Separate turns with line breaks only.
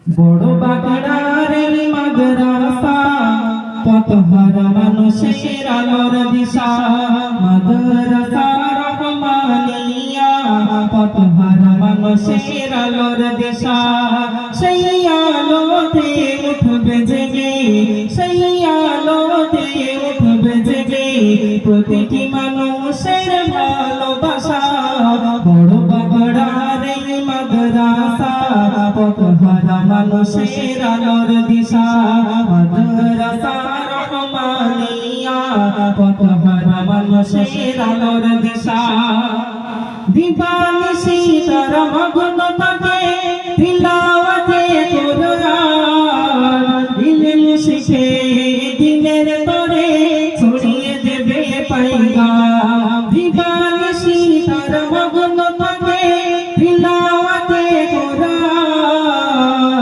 বড় বাগড়ার মাদ্রাসা পথহারা মানুষের আলোর দিশা মাদ্রাসা রহমানিয়া পথহারা মানুষের আলোর দিশা সেই আলোতে উঠবে জেগে সেই আলোতে উঠবে জেগে প্রতিটি মানুষের ভালোবাসা বড় বাগড়ার মাদ্রাসা পথহারা মানুষের আলোর দিশা মাদ্রাসা রহমানিয়া পথহারা মানুষের আলোর দিশা দিবানিশি তারা মগ্ন থাকে